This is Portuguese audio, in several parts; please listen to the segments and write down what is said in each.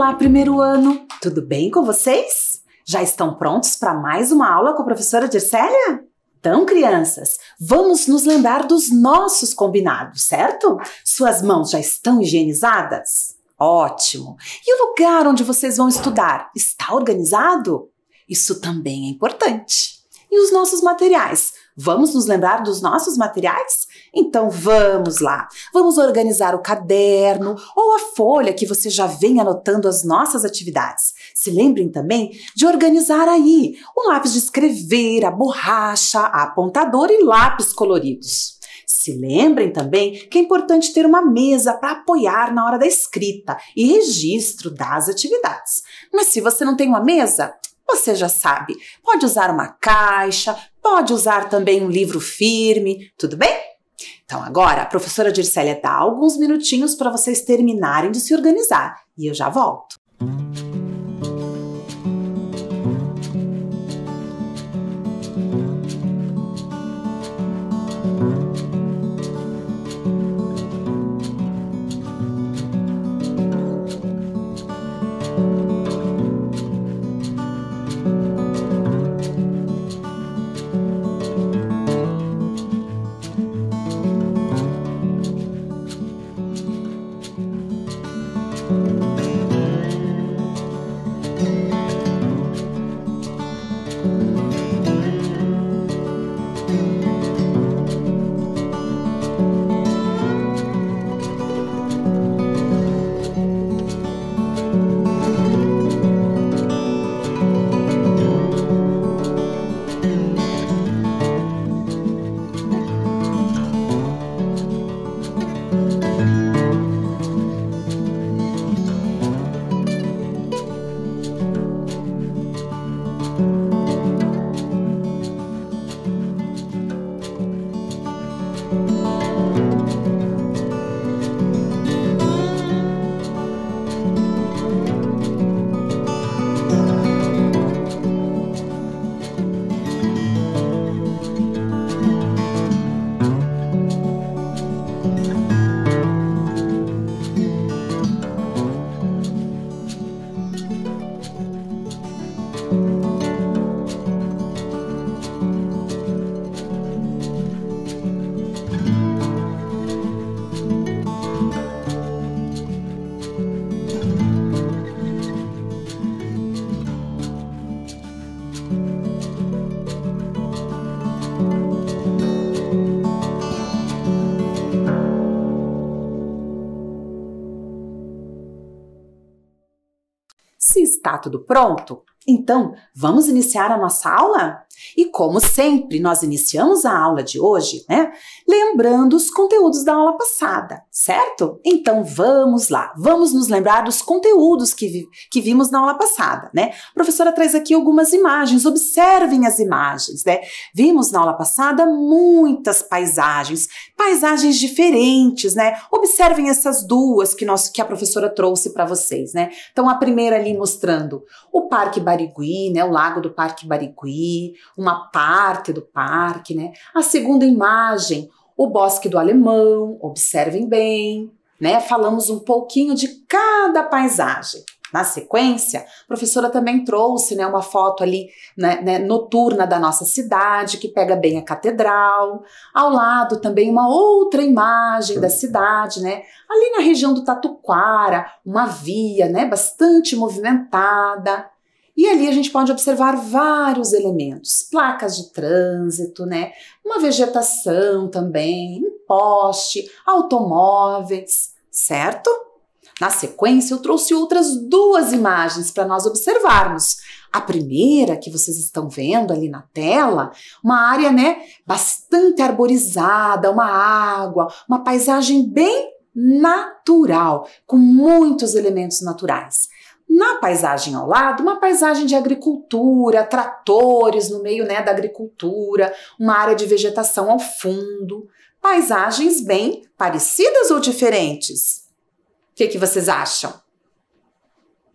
Olá, primeiro ano! Tudo bem com vocês? Já estão prontos para mais uma aula com a professora Dircélia? Então, crianças, vamos nos lembrar dos nossos combinados, certo? Suas mãos já estão higienizadas? Ótimo! E o lugar onde vocês vão estudar, está organizado? Isso também é importante. E os nossos materiais? Vamos nos lembrar dos nossos materiais? Então vamos lá! Vamos organizar o caderno ou a folha que você já vem anotando as nossas atividades. Se lembrem também de organizar aí o lápis de escrever, a borracha, apontador e lápis coloridos. Se lembrem também que é importante ter uma mesa para apoiar na hora da escrita e registro das atividades. Mas se você não tem uma mesa, você já sabe, pode usar uma caixa, pode usar também um livro firme, tudo bem? Então agora a professora Dircélia dá alguns minutinhos para vocês terminarem de se organizar e eu já volto. Se está tudo pronto, então vamos iniciar a nossa aula? E como sempre, nós iniciamos a aula de hoje, né? Lembrando os conteúdos da aula passada, certo? Então vamos lá, vamos nos lembrar dos conteúdos que vimos na aula passada, né? A professora traz aqui algumas imagens, observem as imagens, né? Vimos na aula passada muitas paisagens diferentes, né? Observem essas duas que a professora trouxe para vocês, né? Então a primeira ali mostrando o Parque Barigui, né? O Lago do Parque Barigui, uma parte do parque, né? A segunda imagem, o Bosque do Alemão, observem bem, né? Falamos um pouquinho de cada paisagem. Na sequência, a professora também trouxe, né, uma foto ali, né, noturna da nossa cidade, que pega bem a catedral. Ao lado também uma outra imagem da cidade, né? Ali na região do Tatuquara, uma via, né, bastante movimentada. E ali a gente pode observar vários elementos, placas de trânsito, né? Uma vegetação também, um poste, automóveis, certo? Na sequência, eu trouxe outras duas imagens para nós observarmos. A primeira, que vocês estão vendo ali na tela, uma área, né, bastante arborizada, uma água, uma paisagem bem natural, com muitos elementos naturais. Na paisagem ao lado, uma paisagem de agricultura, tratores no meio, né, da agricultura, uma área de vegetação ao fundo. Paisagens bem parecidas ou diferentes? O que vocês acham?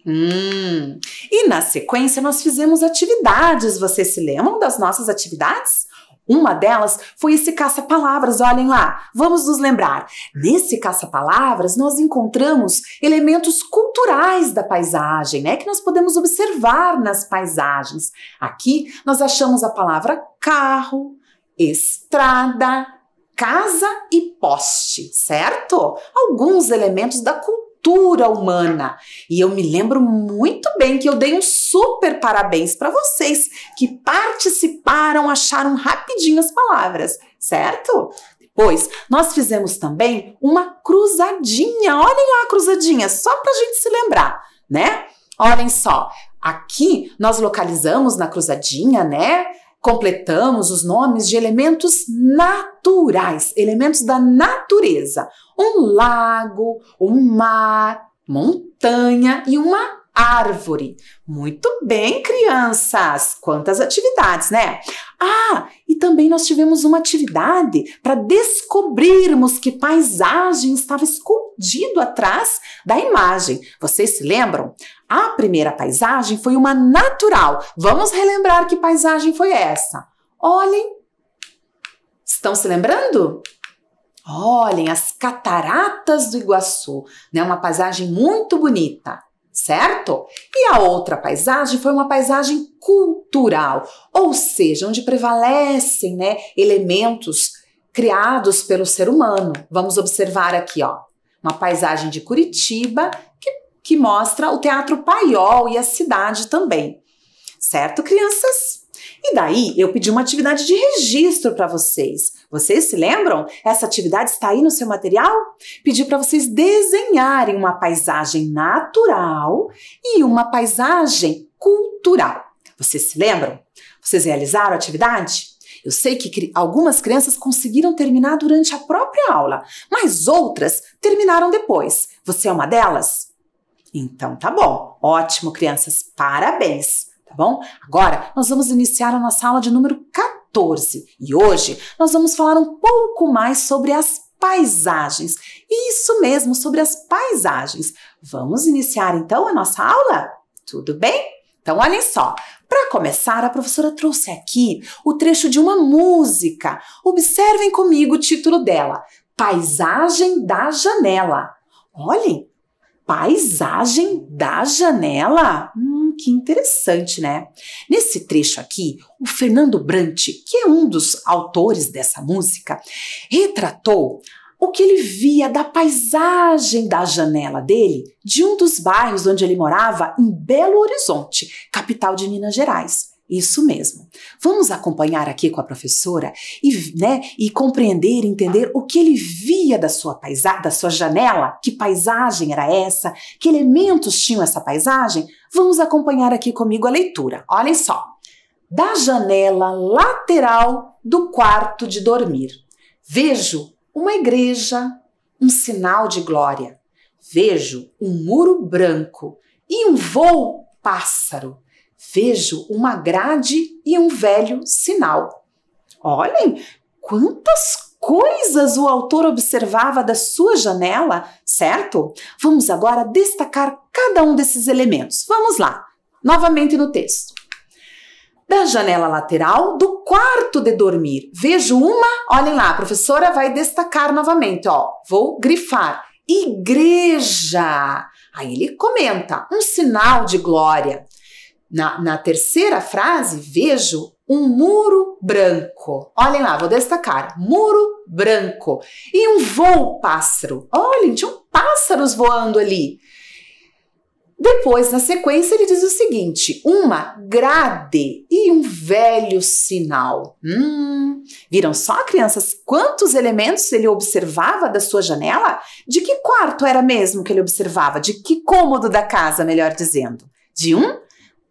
E na sequência nós fizemos atividades. Vocês se lembram das nossas atividades? Uma delas foi esse caça-palavras, olhem lá, vamos nos lembrar. Nesse caça-palavras nós encontramos elementos culturais da paisagem, né, que nós podemos observar nas paisagens. Aqui nós achamos a palavra carro, estrada, casa e poste, certo? Alguns elementos da cultura humana. E eu me lembro muito bem que eu dei um super parabéns para vocês que participaram, acharam rapidinho as palavras, certo? Depois, nós fizemos também uma cruzadinha. Olhem lá a cruzadinha, só para a gente se lembrar, né? Olhem só, aqui nós localizamos na cruzadinha, né? Completamos os nomes de elementos naturais, elementos da natureza. Um lago, um mar, montanha e uma árvore. Muito bem, crianças! Quantas atividades, né? Ah, e também nós tivemos uma atividade para descobrirmos que paisagem estava escondido atrás da imagem. Vocês se lembram? A primeira paisagem foi uma natural. Vamos relembrar que paisagem foi essa. Olhem. Estão se lembrando? Olhem, as Cataratas do Iguaçu, né? Uma paisagem muito bonita, certo? E a outra paisagem foi uma paisagem cultural, ou seja, onde prevalecem, né, elementos criados pelo ser humano. Vamos observar aqui, ó, uma paisagem de Curitiba que mostra o Teatro Paiol e a cidade também, certo, crianças? E daí eu pedi uma atividade de registro para vocês. Vocês se lembram? Essa atividade está aí no seu material? Pedi para vocês desenharem uma paisagem natural e uma paisagem cultural. Vocês se lembram? Vocês realizaram a atividade? Eu sei que algumas crianças conseguiram terminar durante a própria aula, mas outras terminaram depois. Você é uma delas? Então tá bom. Ótimo, crianças. Parabéns. Tá bom? Agora, nós vamos iniciar a nossa aula de número 14 e hoje nós vamos falar um pouco mais sobre as paisagens. Isso mesmo, sobre as paisagens. Vamos iniciar então a nossa aula? Tudo bem? Então, olhem só. Para começar, a professora trouxe aqui o trecho de uma música. Observem comigo o título dela: Paisagem da Janela. Olhem, Paisagem da Janela? Que interessante, né? Nesse trecho aqui, o Fernando Brant, que é um dos autores dessa música, retratou o que ele via da paisagem da janela dele, de um dos bairros onde ele morava, em Belo Horizonte, capital de Minas Gerais. Isso mesmo. Vamos acompanhar aqui com a professora e compreender, entender o que ele via da sua janela, que paisagem era essa, que elementos tinham essa paisagem. Vamos acompanhar aqui comigo a leitura. Olhem só. Da janela lateral do quarto de dormir, vejo uma igreja, um sinal de glória. Vejo um muro branco e um voo pássaro. Vejo uma grade e um velho sinal. Olhem, quantas coisas o autor observava da sua janela, certo? Vamos agora destacar cada um desses elementos. Vamos lá, novamente no texto. Da janela lateral do quarto de dormir, vejo uma, olhem lá, a professora vai destacar novamente, ó, vou grifar, igreja. Aí ele comenta, um sinal de glória. Na terceira frase, vejo um muro branco. Olhem lá, vou destacar. Muro branco. E um voo pássaro. Olhem, tinham pássaros voando ali. Depois, na sequência, ele diz o seguinte: uma grade e um velho sinal. Viram só, crianças, quantos elementos ele observava da sua janela? De que quarto era mesmo que ele observava? De que cômodo da casa, melhor dizendo? De um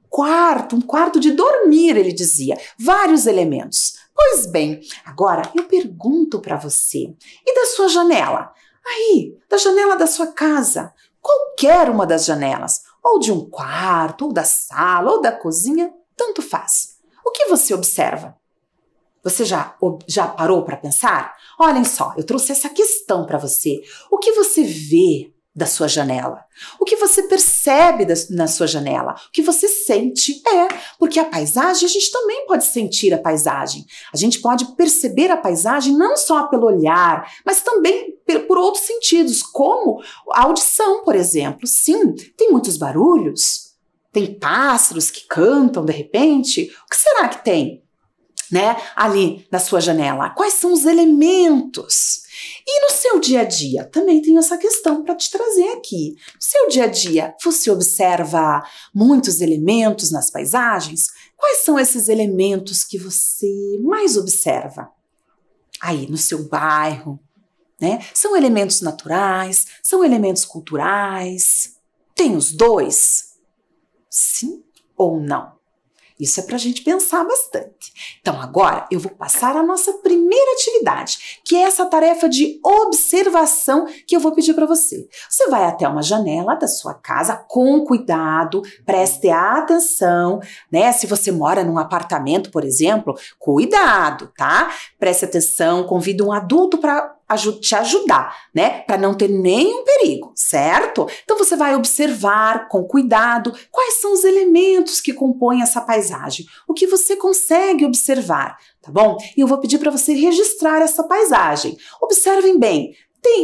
quarto de dormir, ele dizia, vários elementos. Pois bem, agora eu pergunto para você, e da sua janela? Aí, da janela da sua casa, qualquer uma das janelas, ou de um quarto, ou da sala, ou da cozinha, tanto faz. O que você observa? Você já parou para pensar? Olhem só, eu trouxe essa questão para você. O que você vê da sua janela? O que você percebe na sua janela? O que você sente? Porque a paisagem, a gente também pode sentir a paisagem. A gente pode perceber a paisagem não só pelo olhar, mas também por outros sentidos, como a audição, por exemplo. Sim, tem muitos barulhos, tem pássaros que cantam de repente. O que será que tem, ali na sua janela? Quais são os elementos? E no seu dia a dia, também tenho essa questão para te trazer aqui. No seu dia a dia, você observa muitos elementos nas paisagens? Quais são esses elementos que você mais observa? Aí, no seu bairro, São elementos naturais? São elementos culturais? Tem os dois? Sim ou não? Isso é para a gente pensar bastante. Então agora eu vou passar a nossa primeira atividade, que é essa tarefa de observação que eu vou pedir para você. Você vai até uma janela da sua casa com cuidado, preste atenção, Se você mora num apartamento, por exemplo, cuidado, tá? Preste atenção, convida um adulto para te ajudar, para não ter nenhum perigo, certo? Então você vai observar com cuidado quais são os elementos que compõem essa paisagem, o que você consegue observar, tá bom? E eu vou pedir para você registrar essa paisagem. Observem bem,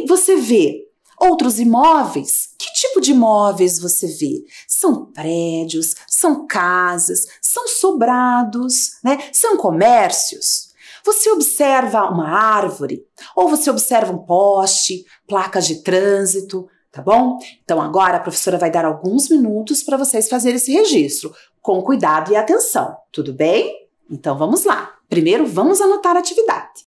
você vê outros imóveis? Que tipo de imóveis você vê? São prédios, são casas, são sobrados, São comércios? Você observa uma árvore, ou você observa um poste, placas de trânsito, tá bom? Então agora a professora vai dar alguns minutos para vocês fazerem esse registro, com cuidado e atenção, tudo bem? Então vamos lá. Primeiro vamos anotar a atividade.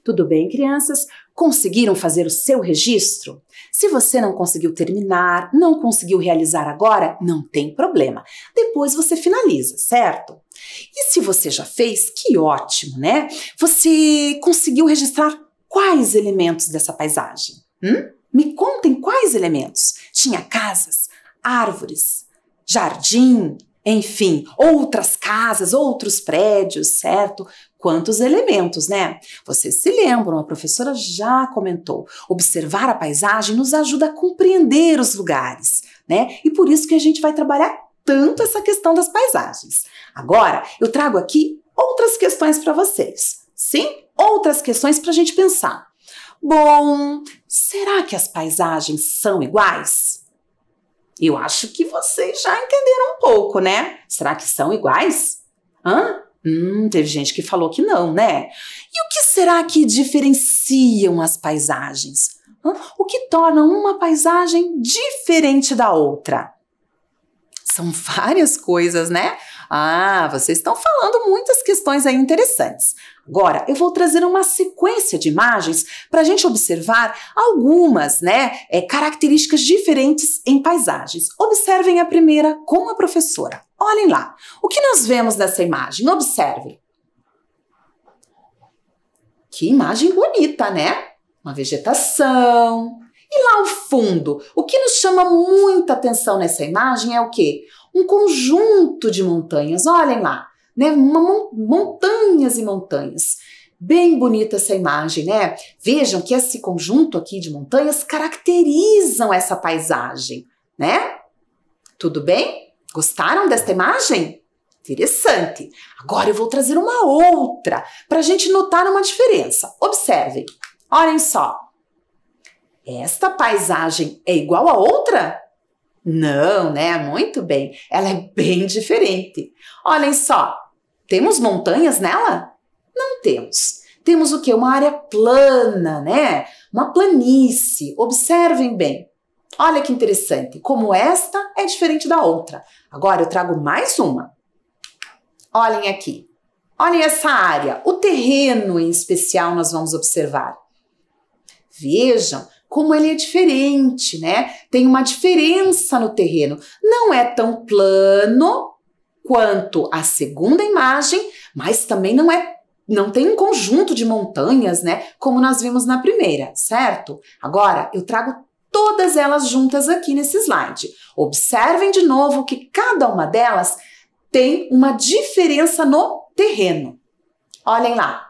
Tudo bem, crianças? Conseguiram fazer o seu registro? Se você não conseguiu terminar, não conseguiu realizar agora, não tem problema. Depois você finaliza, certo? E se você já fez, que ótimo, né? Você conseguiu registrar quais elementos dessa paisagem? Me contem quais elementos. Tinha casas, árvores, jardim, enfim, outras casas, outros prédios, certo? Quantos elementos, né? Vocês se lembram, a professora já comentou, observar a paisagem nos ajuda a compreender os lugares, né? E por isso que a gente vai trabalhar tanto essa questão das paisagens. Agora, eu trago aqui outras questões para vocês. Sim? Outras questões para a gente pensar. Bom, será que as paisagens são iguais? Eu acho que vocês já entenderam um pouco, né? Será que são iguais? Teve gente que falou que não, né? E o que será que diferenciam as paisagens? O que torna uma paisagem diferente da outra? São várias coisas, né? Vocês estão falando muitas questões aí interessantes. Agora, eu vou trazer uma sequência de imagens para a gente observar algumas, né, características diferentes em paisagens. Observem a primeira com a professora. Olhem lá. O que nós vemos nessa imagem? Observem. Que imagem bonita, né? Uma vegetação. E lá ao fundo, o que nos chama muita atenção nessa imagem é o quê? Um conjunto de montanhas. Olhem lá, né? Montanhas e montanhas. Bem bonita essa imagem, né? Vejam que esse conjunto aqui de montanhas caracterizam essa paisagem, né? Tudo bem? Gostaram desta imagem? Interessante. Agora eu vou trazer uma outra para a gente notar uma diferença. Observem. Olhem só. Esta paisagem é igual a outra? Não, né? Muito bem. Ela é bem diferente. Olhem só. Temos montanhas nela? Não temos. Temos o quê? Uma área plana, né? Uma planície. Observem bem. Olha que interessante. Como esta é diferente da outra. Agora eu trago mais uma. Olhem aqui. Olhem essa área. O terreno em especial nós vamos observar. Vejam como ele é diferente, né? Tem uma diferença no terreno. Não é tão plano quanto a segunda imagem, mas também não tem um conjunto de montanhas, né? Como nós vimos na primeira, certo? Agora, eu trago todas elas juntas aqui nesse slide. Observem de novo que cada uma delas tem uma diferença no terreno. Olhem lá.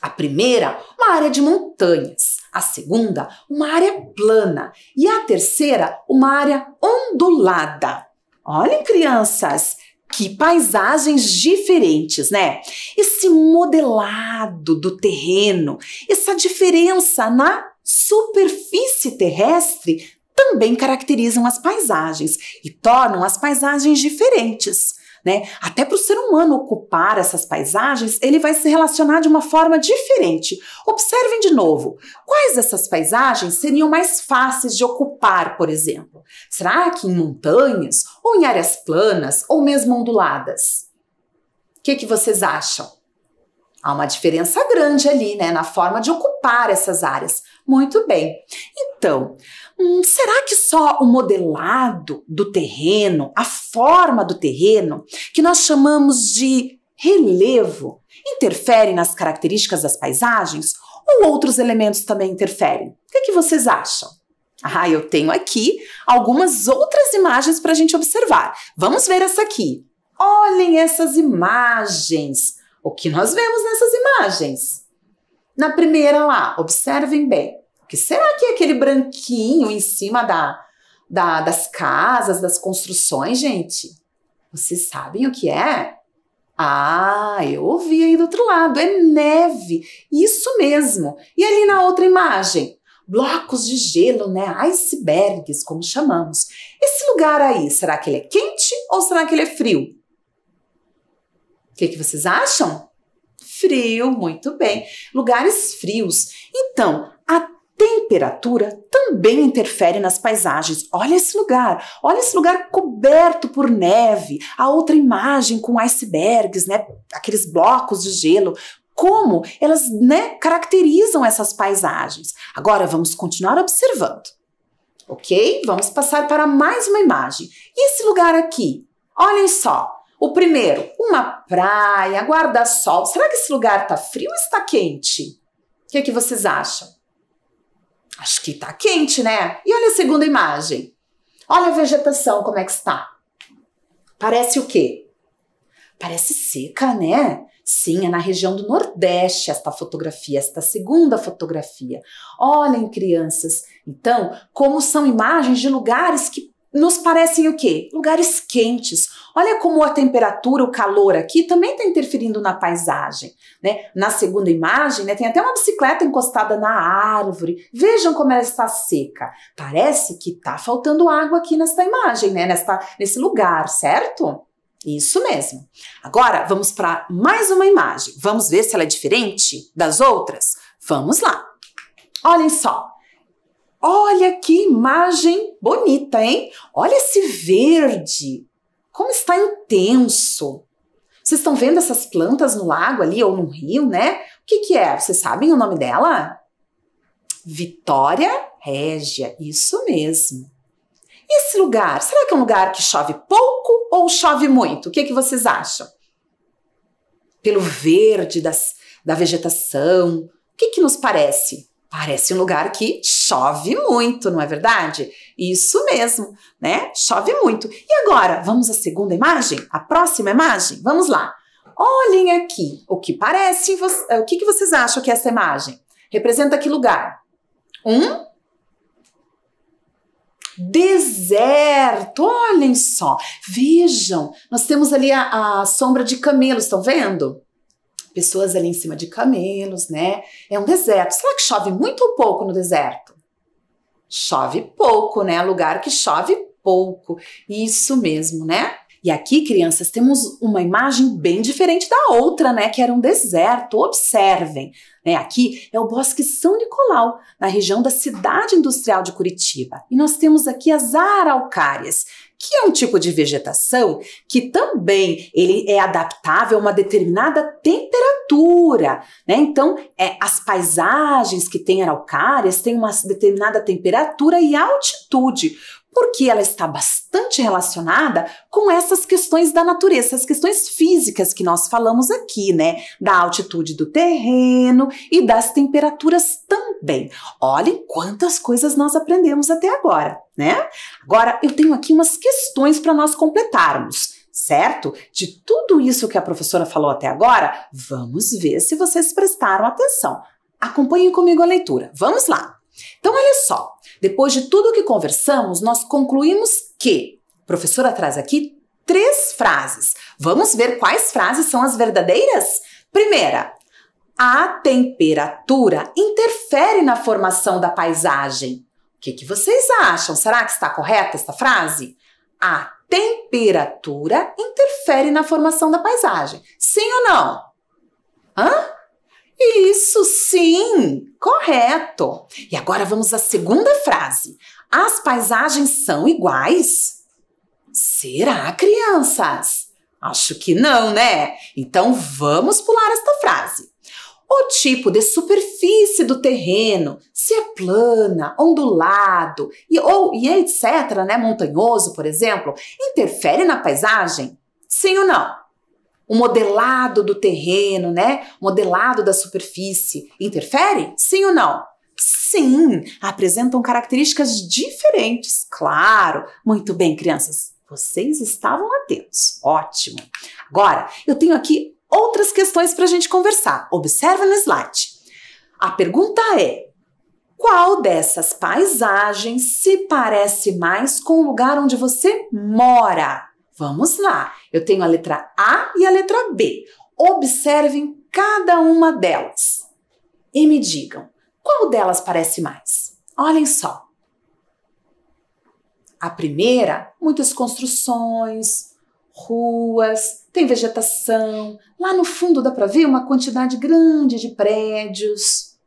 A primeira, uma área de montanhas. A segunda, uma área plana. E a terceira, uma área ondulada. Olhem, crianças, que paisagens diferentes, né? Esse modelado do terreno, essa diferença na superfície terrestre também caracterizam as paisagens e tornam as paisagens diferentes, né? Até para o ser humano ocupar essas paisagens, ele vai se relacionar de uma forma diferente. Observem de novo, quais dessas paisagens seriam mais fáceis de ocupar, por exemplo? Será que em montanhas, ou em áreas planas, ou mesmo onduladas? O que vocês acham? Há uma diferença grande ali, né, na forma de ocupar essas áreas. Muito bem. Então, será que só o modelado do terreno, a forma do terreno, que nós chamamos de relevo, interfere nas características das paisagens ou outros elementos também interferem? O que vocês acham? Eu tenho aqui algumas outras imagens para a gente observar. Vamos ver essa aqui. Olhem essas imagens. O que nós vemos nessas imagens? Na primeira lá, observem bem. O que será que é aquele branquinho em cima das casas, das construções, gente? Vocês sabem o que é? Eu ouvi aí do outro lado, é neve, isso mesmo. E ali na outra imagem? Blocos de gelo, né? Icebergs, como chamamos. Esse lugar aí, será que ele é quente ou será que ele é frio? O que vocês acham? Frio, muito bem. Lugares frios. Então, a temperatura também interfere nas paisagens. Olha esse lugar coberto por neve. A outra imagem com icebergs, né? Aqueles blocos de gelo. Como elas, né, caracterizam essas paisagens. Agora vamos continuar observando, ok? Vamos passar para mais uma imagem. E esse lugar aqui? Olhem só. O primeiro, uma praia, guarda-sol. Será que esse lugar está frio ou está quente? O que vocês acham? Acho que está quente, né? E olha a segunda imagem. Olha a vegetação, como é que está. Parece o quê? Parece seca, né? Sim, é na região do Nordeste esta fotografia, esta segunda fotografia. Olhem, crianças, então, como são imagens de lugares que nos parecem o quê? Lugares quentes. Olha como a temperatura, o calor aqui também está interferindo na paisagem, né? Na segunda imagem, né, tem até uma bicicleta encostada na árvore. Vejam como ela está seca. Parece que está faltando água aqui nesta imagem, né? Nesse lugar, certo? Isso mesmo. Agora, vamos para mais uma imagem. Vamos ver se ela é diferente das outras? Vamos lá. Olhem só. Olha que imagem bonita, hein? Olha esse verde. Como está intenso. Vocês estão vendo essas plantas no lago ali ou no rio, né? O que é? Vocês sabem o nome dela? Vitória Régia. Isso mesmo. E esse lugar? Será que é um lugar que chove pouco ou chove muito? O que vocês acham? Pelo verde da vegetação, o que nos parece? Parece um lugar que chove muito, não é verdade? Isso mesmo, né? Chove muito. E agora, vamos à segunda imagem? A próxima imagem? Vamos lá. Olhem aqui o que parece. O que vocês acham que é essa imagem? Representa que lugar? Deserto, olhem só, vejam, nós temos ali a sombra de camelos, estão vendo? Pessoas ali em cima de camelos, né? É um deserto. Será que chove muito ou pouco no deserto? Chove pouco, né? Lugar que chove pouco. Isso mesmo, né? E aqui, crianças, temos uma imagem bem diferente da outra, né? Que era um deserto. Observem, né? Aqui é o Bosque São Nicolau, na região da cidade industrial de Curitiba. E nós temos aqui as araucárias, que é um tipo de vegetação que também ele é adaptável a uma determinada temperatura, né? Então, as paisagens que têm araucárias têm uma determinada temperatura e altitude, porque ela está bastante relacionada com essas questões da natureza, essas questões físicas que nós falamos aqui, né? Da altitude do terreno e das temperaturas também. Olhem quantas coisas nós aprendemos até agora, né? Agora, eu tenho aqui umas questões para nós completarmos, certo? De tudo isso que a professora falou até agora, vamos ver se vocês prestaram atenção. Acompanhem comigo a leitura. Vamos lá. Então, olha só, depois de tudo que conversamos, nós concluímos que a professora traz aqui 3 frases. Vamos ver quais frases são as verdadeiras? Primeira, a temperatura interfere na formação da paisagem. O que vocês acham? Será que está correta esta frase? A temperatura interfere na formação da paisagem. Sim ou não? Isso, sim, correto. E agora vamos à segunda frase. As paisagens são iguais? Será, crianças? Acho que não, né? Então vamos pular esta frase. O tipo de superfície do terreno, se é plana, ondulado e etc., né, montanhoso, por exemplo, interfere na paisagem? Sim ou não? O modelado do terreno, né, modelado da superfície, interfere? Sim ou não? Sim, apresentam características diferentes, claro. Muito bem, crianças, vocês estavam atentos. Ótimo. Agora, eu tenho aqui outras questões para a gente conversar. Observa no slide. A pergunta é: qual dessas paisagens se parece mais com o lugar onde você mora? Vamos lá. Eu tenho a letra A e a letra B. Observem cada uma delas e me digam qual delas parece mais. Olhem só. A primeira, muitas construções, ruas, tem vegetação. Lá no fundo dá para ver uma quantidade grande de prédios.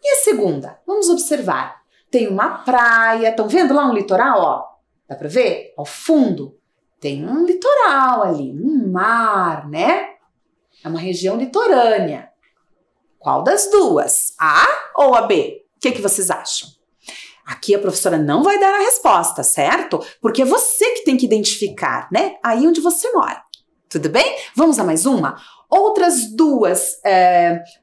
E a segunda? Vamos observar. Tem uma praia. Estão vendo lá um litoral? Ó, dá para ver? Ao fundo tem um litoral ali, um mar, né? É uma região litorânea. Qual das duas? A ou a B? O que vocês acham? Aqui a professora não vai dar a resposta, certo? Porque é você que tem que identificar, né? Aí onde você mora. Tudo bem? Vamos a mais uma? Outras duas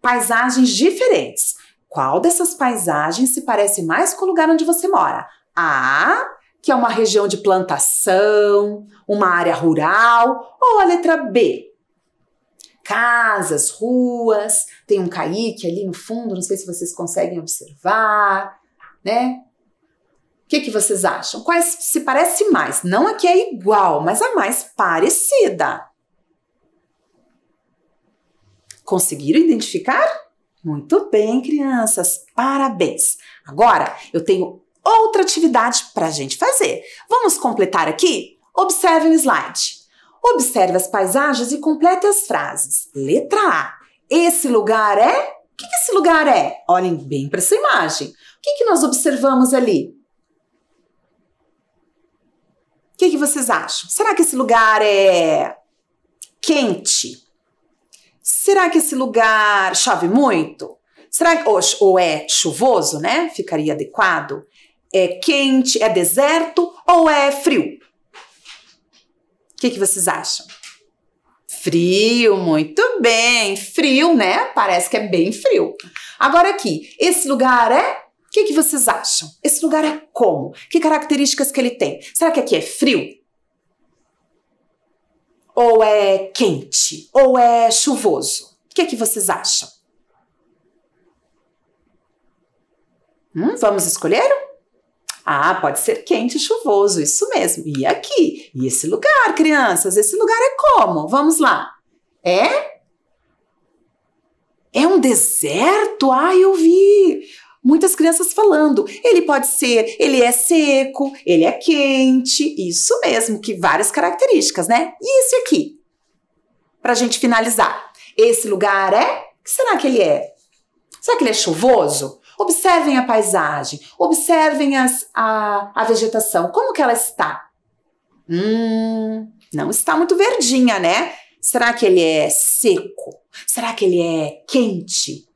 paisagens diferentes. Qual dessas paisagens se parece mais com o lugar onde você mora? A, que é uma região de plantação, uma área rural, ou a letra B? Casas, ruas, tem um caique ali no fundo, não sei se vocês conseguem observar, né? O que vocês acham? Quais se parece mais? Não a que é igual, mas a mais parecida. Conseguiram identificar? Muito bem, crianças, parabéns! Agora, eu tenho outra atividade para a gente fazer. Vamos completar aqui? Observe o slide. Observe as paisagens e complete as frases. Letra A. Esse lugar é? O que esse lugar é? Olhem bem para essa imagem. O que nós observamos ali? O que vocês acham? Será que esse lugar é quente? Será que esse lugar chove muito? Será que, ou é chuvoso, né? Ficaria adequado. É quente, é deserto ou é frio? O que vocês acham? Frio, muito bem. Frio, né? Parece que é bem frio. Agora aqui, esse lugar é? O que vocês acham? Esse lugar é como? Que características que ele tem? Será que aqui é frio? Ou é quente? Ou é chuvoso? O que vocês acham? Vamos escolher? Ah, pode ser quente e chuvoso, isso mesmo. E aqui? E esse lugar, crianças? Esse lugar é como? Vamos lá. É um deserto? Ah, eu vi muitas crianças falando. Ele pode ser, ele é seco, ele é quente. Isso mesmo, que várias características, né? E esse aqui? Pra gente finalizar. Esse lugar é? O que será que ele é? Será que ele é chuvoso? Observem a paisagem, observem a vegetação, como que ela está? Não está muito verdinha, né? Será que ele é seco? Será que ele é quente?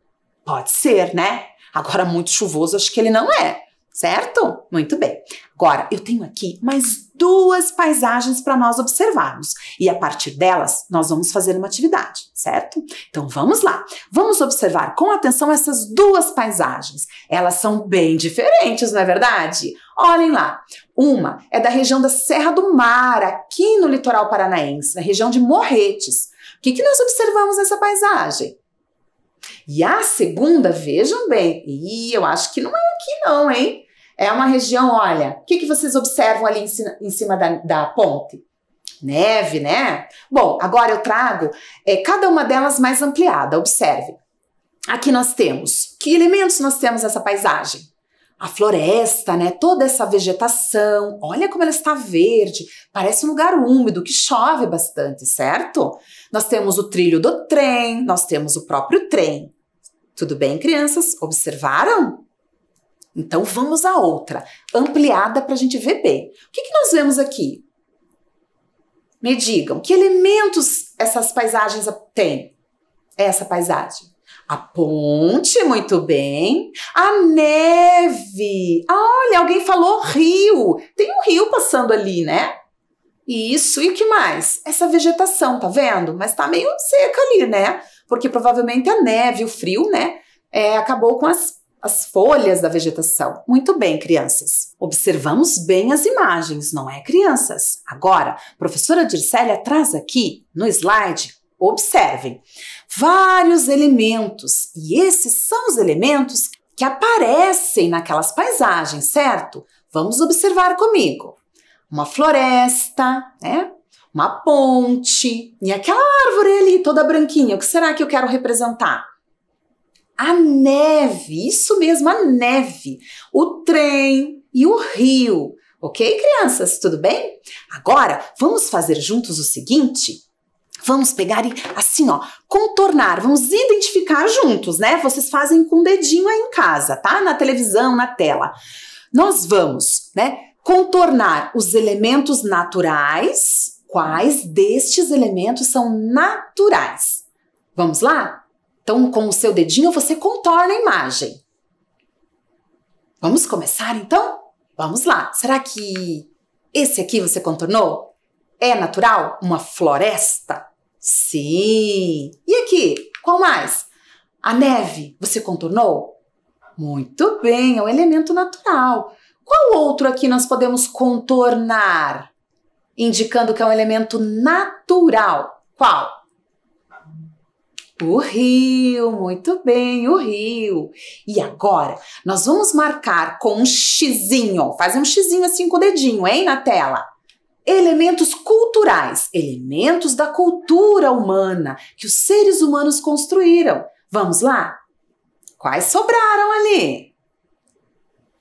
Pode ser, né? Agora, muito chuvoso, acho que ele não é, certo? Muito bem. Agora, eu tenho aqui mais duas paisagens para nós observarmos. E a partir delas, nós vamos fazer uma atividade, certo? Então, vamos lá. Vamos observar com atenção essas duas paisagens. Elas são bem diferentes, não é verdade? Olhem lá. Uma é da região da Serra do Mar, aqui no litoral paranaense, na região de Morretes. O que nós observamos nessa paisagem? E a segunda, vejam bem, eu acho que não é aqui não, hein? É uma região, olha, o que vocês observam ali em cima da ponte? Neve, né? Bom, agora eu trago cada uma delas mais ampliada, observe. Aqui nós temos, que elementos nós temos nessa paisagem? A floresta, né? Toda essa vegetação, olha como ela está verde, parece um lugar úmido, que chove bastante, certo? Nós temos o trilho do trem, nós temos o próprio trem. Tudo bem, crianças? Observaram? Então vamos à outra, ampliada para a gente ver bem. O que nós vemos aqui? Me digam, que elementos essas paisagens têm? Essa paisagem. A ponte, muito bem. A neve. Olha, alguém falou rio. Tem um rio passando ali, né? Isso, e o que mais? Essa vegetação, tá vendo? Mas tá meio seca ali, né? Porque provavelmente a neve, o frio, né? Acabou com as folhas da vegetação. Muito bem, crianças. Observamos bem as imagens, não é, crianças? Agora, a professora Dircélia traz aqui no slide, observem, vários elementos. E esses são os elementos que aparecem naquelas paisagens, certo? Vamos observar comigo. Uma floresta, né? Uma ponte. E aquela árvore ali, toda branquinha, o que será que eu quero representar? A neve, isso mesmo, a neve. O trem e o rio. Ok, crianças? Tudo bem? Agora, vamos fazer juntos o seguinte. Vamos pegar e, assim, ó, contornar. Vamos identificar juntos, né? Vocês fazem com o dedinho aí em casa, tá? Na televisão, na tela. Nós vamos, né? Contornar os elementos naturais. Quais destes elementos são naturais? Vamos lá? Então, com o seu dedinho, você contorna a imagem. Vamos começar, então? Vamos lá. Será que esse aqui você contornou? É natural? Uma floresta? Sim. E aqui? Qual mais? A neve, você contornou? Muito bem, é um elemento natural. Qual outro aqui nós podemos contornar, indicando que é um elemento natural? Qual? O rio, muito bem, o rio. E agora, nós vamos marcar com um xizinho, faz um xizinho assim com o dedinho, hein, na tela. Elementos culturais, elementos da cultura humana, que os seres humanos construíram. Vamos lá? Quais sobraram ali?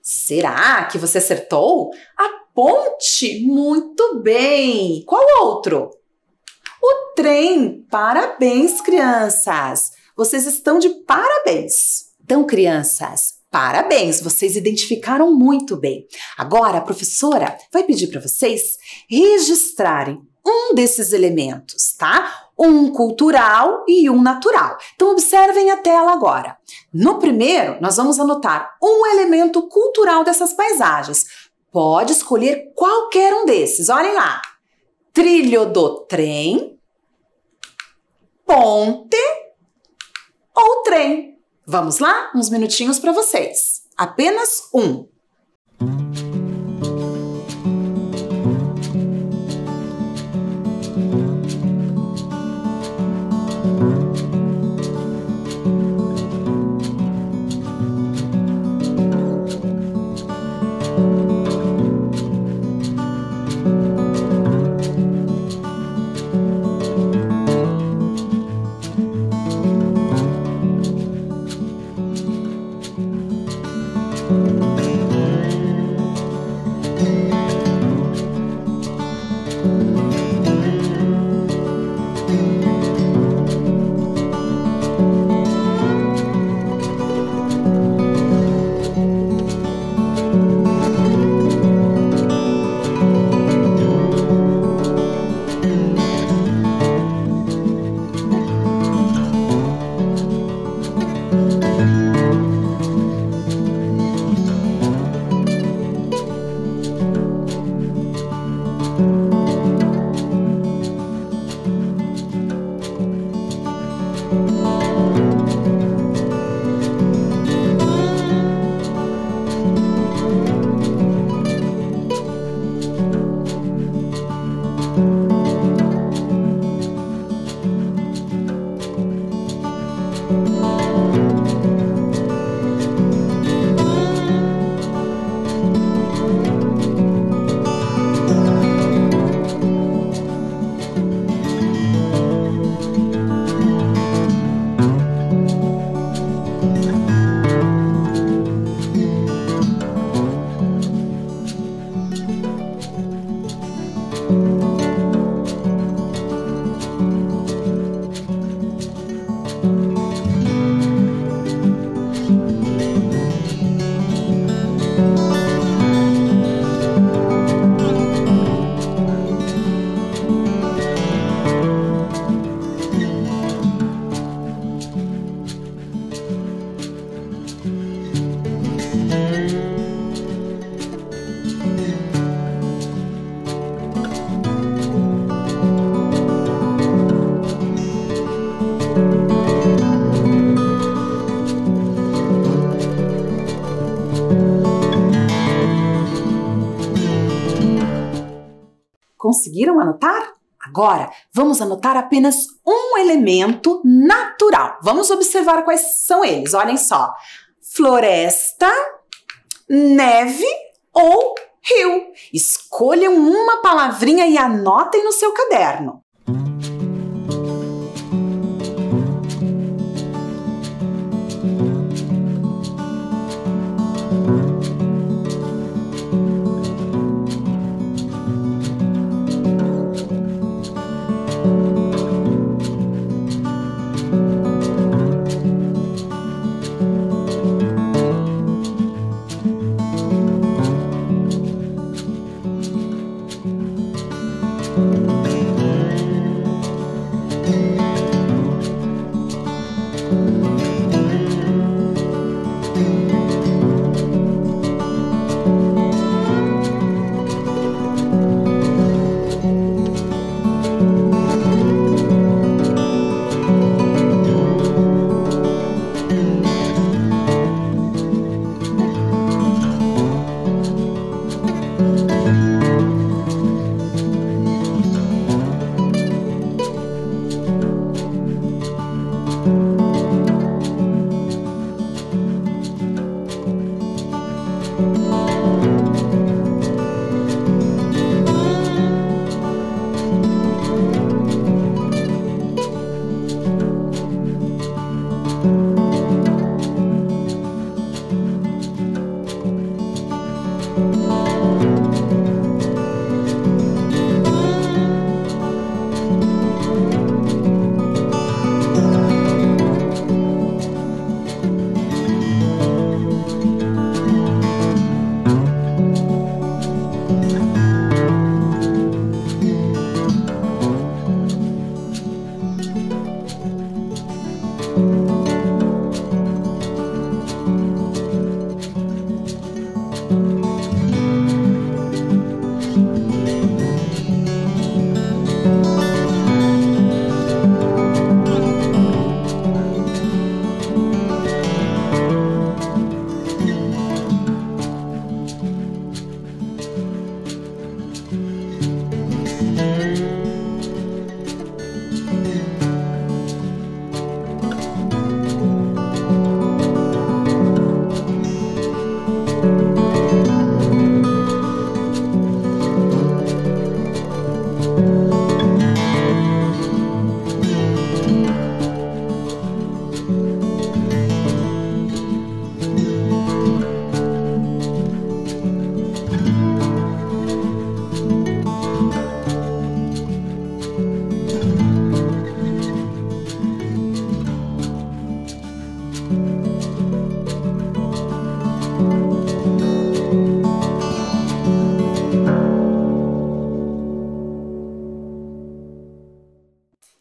Será que você acertou? A ponte, muito bem. Qual outro? O trem. Parabéns, crianças. Vocês estão de parabéns. Então, crianças, parabéns. Vocês identificaram muito bem. Agora, a professora vai pedir para vocês registrarem um desses elementos, tá? Um cultural e um natural. Então, observem a tela agora. No primeiro, nós vamos anotar um elemento cultural dessas paisagens. Pode escolher qualquer um desses. Olhem lá. Trilho do trem, ponte ou trem. Vamos lá? Uns minutinhos para vocês. Apenas um. Conseguiram anotar? Agora, vamos anotar apenas um elemento natural. Vamos observar quais são eles. Olhem só. Floresta, neve ou rio. Escolham uma palavrinha e anotem no seu caderno.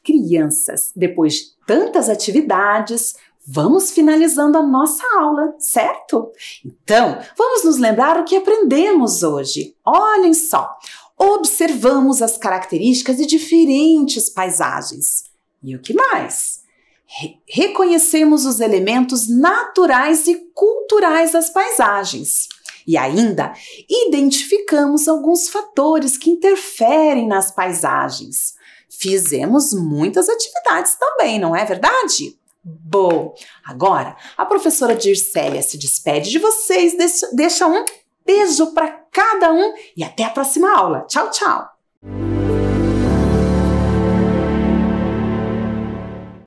Crianças, depois de tantas atividades, vamos finalizando a nossa aula, certo? Então, vamos nos lembrar o que aprendemos hoje. Olhem só, observamos as características de diferentes paisagens. E o que mais? Reconhecemos os elementos naturais e culturais das paisagens. E ainda, identificamos alguns fatores que interferem nas paisagens. Fizemos muitas atividades também, não é verdade? Bom, agora a professora Dircélia se despede de vocês, deixa um beijo para cada um e até a próxima aula. Tchau, tchau!